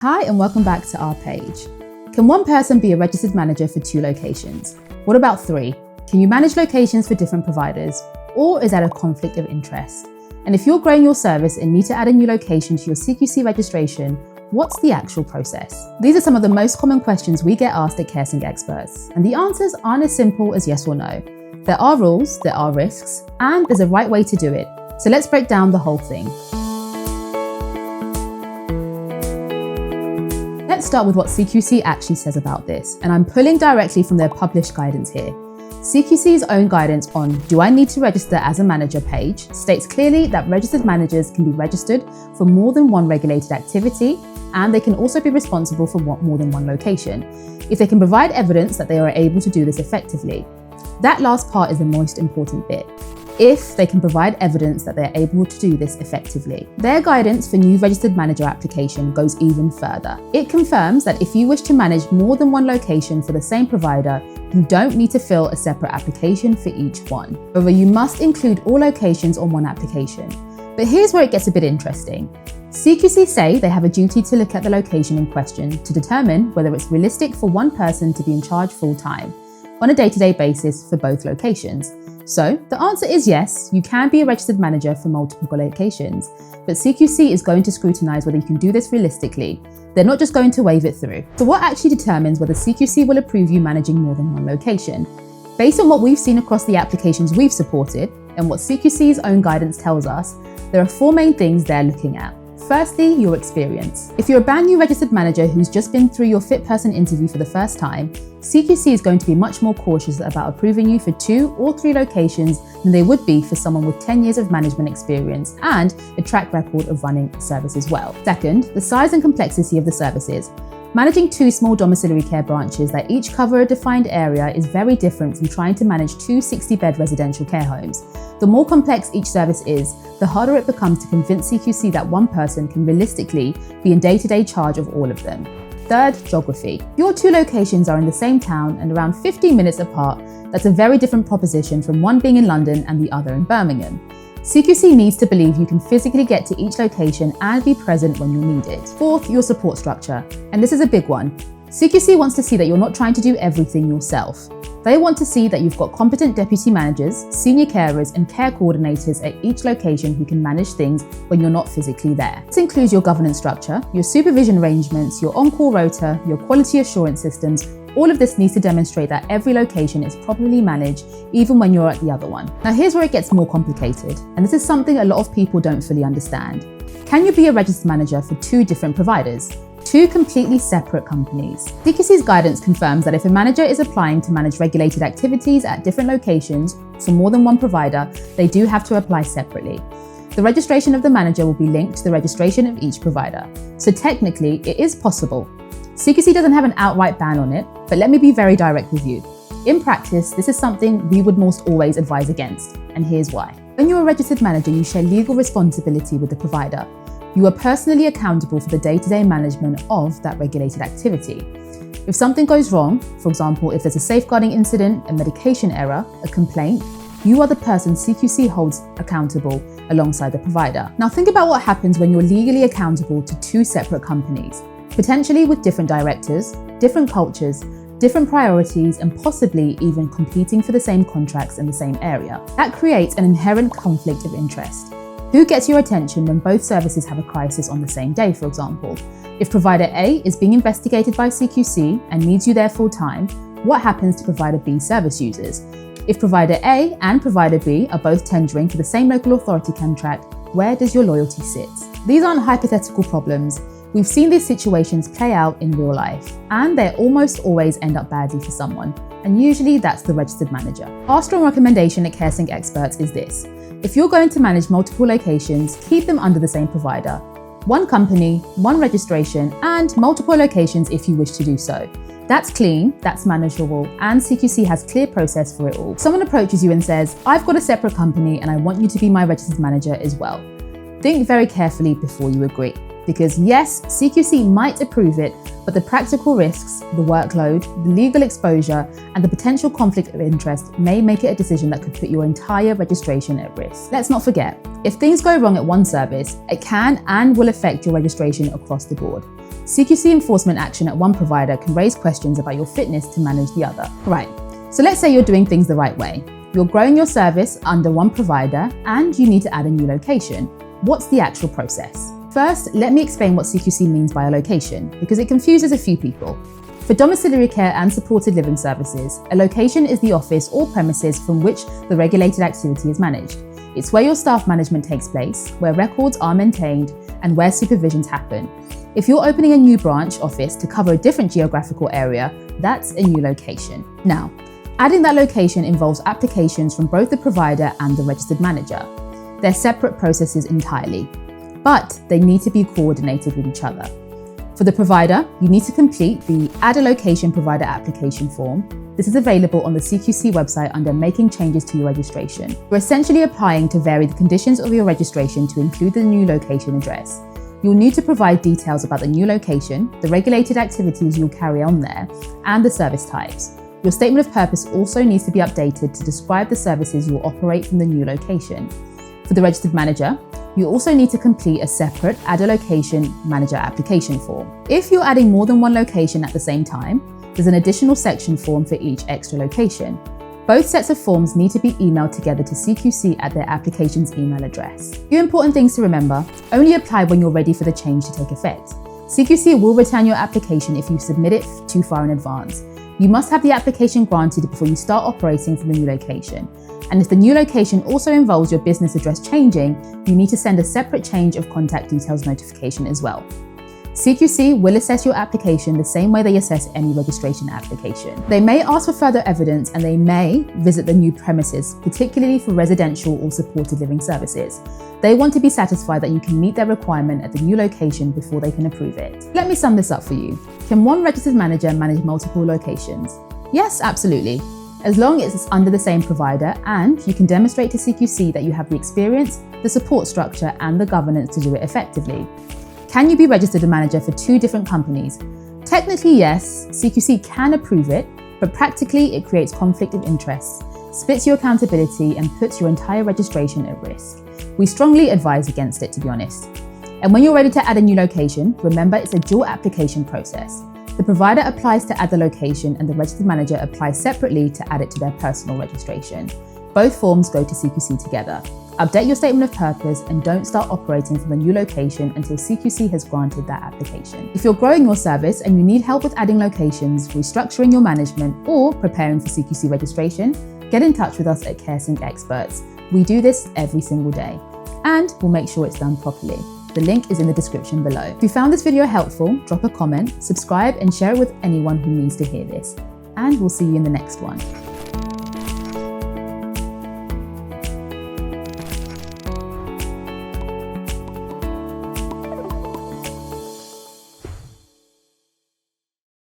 Hi and welcome back to our page. Can one person be a registered manager for 2 locations? What about 3? Can you manage locations for different providers? Or is that a conflict of interest? And if you're growing your service and need to add a new location to your CQC registration, what's the actual process? These are some of the most common questions we get asked at CareSync Experts, and the answers aren't as simple as yes or no. There are rules, there are risks, and there's a right way to do it. So let's break down the whole thing. Let's start with what CQC actually says about this, and I'm pulling directly from their published guidance here. CQC's own guidance on "Do I need to register as a manager" page states clearly that registered managers can be registered for more than one regulated activity, and they can also be responsible for more than one location, if they can provide evidence that they are able to do this effectively. That last part is the most important bit. If they can provide evidence that they're able to do this effectively. Their guidance for new registered manager application goes even further. It confirms that if you wish to manage more than one location for the same provider, you don't need to fill a separate application for each one. However, you must include all locations on one application. But here's where it gets a bit interesting. CQC say they have a duty to look at the location in question to determine whether it's realistic for one person to be in charge full-time on a day-to-day basis for both locations. So the answer is yes, you can be a registered manager for multiple locations, but CQC is going to scrutinise whether you can do this realistically. They're not just going to wave it through. So what actually determines whether CQC will approve you managing more than one location? Based on what we've seen across the applications we've supported and what CQC's own guidance tells us, there are 4 main things they're looking at. Firstly, your experience. If you're a brand new registered manager who's just been through your fit person interview for the first time, CQC is going to be much more cautious about approving you for 2 or 3 locations than they would be for someone with 10 years of management experience and a track record of running a service as well. Second, the size and complexity of the services. Managing 2 small domiciliary care branches that each cover a defined area is very different from trying to manage 2 60-bed residential care homes. The more complex each service is, the harder it becomes to convince CQC that one person can realistically be in day-to-day charge of all of them. Third, geography. If your 2 locations are in the same town and around 15 minutes apart, that's a very different proposition from one being in London and the other in Birmingham. CQC needs to believe you can physically get to each location and be present when you're needed. Fourth, your support structure. And this is a big one. CQC wants to see that you're not trying to do everything yourself. They want to see that you've got competent deputy managers, senior carers, and care coordinators at each location who can manage things when you're not physically there. This includes your governance structure, your supervision arrangements, your on-call rota, your quality assurance systems. All of this needs to demonstrate that every location is properly managed, even when you're at the other one. Now here's where it gets more complicated, and this is something a lot of people don't fully understand. Can you be a registered manager for 2 different providers? 2 completely separate companies. CQC's guidance confirms that if a manager is applying to manage regulated activities at different locations for more than one provider, they do have to apply separately. The registration of the manager will be linked to the registration of each provider. So technically, it is possible. CQC doesn't have an outright ban on it, but let me be very direct with you. In practice, this is something we would most always advise against, and here's why. When you're a registered manager, you share legal responsibility with the provider. You are personally accountable for the day-to-day management of that regulated activity. If something goes wrong, for example, if there's a safeguarding incident, a medication error, a complaint, you are the person CQC holds accountable alongside the provider. Now think about what happens when you're legally accountable to 2 separate companies, potentially with different directors, different cultures, different priorities, and possibly even competing for the same contracts in the same area. That creates an inherent conflict of interest. Who gets your attention when both services have a crisis on the same day, for example? If provider A is being investigated by CQC and needs you there full-time, what happens to provider B service users? If provider A and provider B are both tendering for the same local authority contract, where does your loyalty sit? These aren't hypothetical problems. We've seen these situations play out in real life, and they almost always end up badly for someone, and usually that's the registered manager. Our strong recommendation at CareSync Experts is this. If you're going to manage multiple locations, keep them under the same provider. 1 company, 1 registration, and multiple locations if you wish to do so. That's clean, that's manageable, and CQC has clear process for it all. Someone approaches you and says, "I've got a separate company and I want you to be my registered manager as well." Think very carefully before you agree. Because yes, CQC might approve it, but the practical risks, the workload, the legal exposure, and the potential conflict of interest may make it a decision that could put your entire registration at risk. Let's not forget, if things go wrong at one service, it can and will affect your registration across the board. CQC enforcement action at one provider can raise questions about your fitness to manage the other. Right, so let's say you're doing things the right way. You're growing your service under one provider and you need to add a new location. What's the actual process? First, let me explain what CQC means by a location, because it confuses a few people. For domiciliary care and supported living services, a location is the office or premises from which the regulated activity is managed. It's where your staff management takes place, where records are maintained, and where supervisions happen. If you're opening a new branch office to cover a different geographical area, that's a new location. Now, adding that location involves applications from both the provider and the registered manager. They're separate processes entirely, but they need to be coordinated with each other. For the provider, you need to complete the Add a Location Provider application form. This is available on the CQC website under Making Changes to Your Registration. You're essentially applying to vary the conditions of your registration to include the new location address. You'll need to provide details about the new location, the regulated activities you'll carry on there, and the service types. Your statement of purpose also needs to be updated to describe the services you'll operate from the new location. For the registered manager, you also need to complete a separate Add a Location Manager application form. If you're adding more than one location at the same time, there's an additional section form for each extra location. Both sets of forms need to be emailed together to CQC at their application's email address. A few important things to remember: only apply when you're ready for the change to take effect. CQC will return your application if you submit it too far in advance. You must have the application granted before you start operating from the new location. And if the new location also involves your business address changing, you need to send a separate change of contact details notification as well. CQC will assess your application the same way they assess any registration application. They may ask for further evidence and they may visit the new premises, particularly for residential or supported living services. They want to be satisfied that you can meet their requirement at the new location before they can approve it. Let me sum this up for you. Can one registered manager manage multiple locations? Yes, absolutely. As long as it's under the same provider and you can demonstrate to CQC that you have the experience, the support structure, and the governance to do it effectively. Can you be registered a manager for two different companies? Technically, yes, CQC can approve it, but practically it creates conflict of interests, splits your accountability, and puts your entire registration at risk. We strongly advise against it, to be honest. And when you're ready to add a new location, remember it's a dual application process. The provider applies to add the location and the registered manager applies separately to add it to their personal registration. Both forms go to CQC together. Update your statement of purpose and don't start operating from the new location until CQC has granted that application. If you're growing your service and you need help with adding locations, restructuring your management, or preparing for CQC registration, get in touch with us at CareSync Experts. We do this every single day, and we'll make sure it's done properly. The link is in the description below. If you found this video helpful, drop a comment, subscribe, and share it with anyone who needs to hear this. And we'll see you in the next one.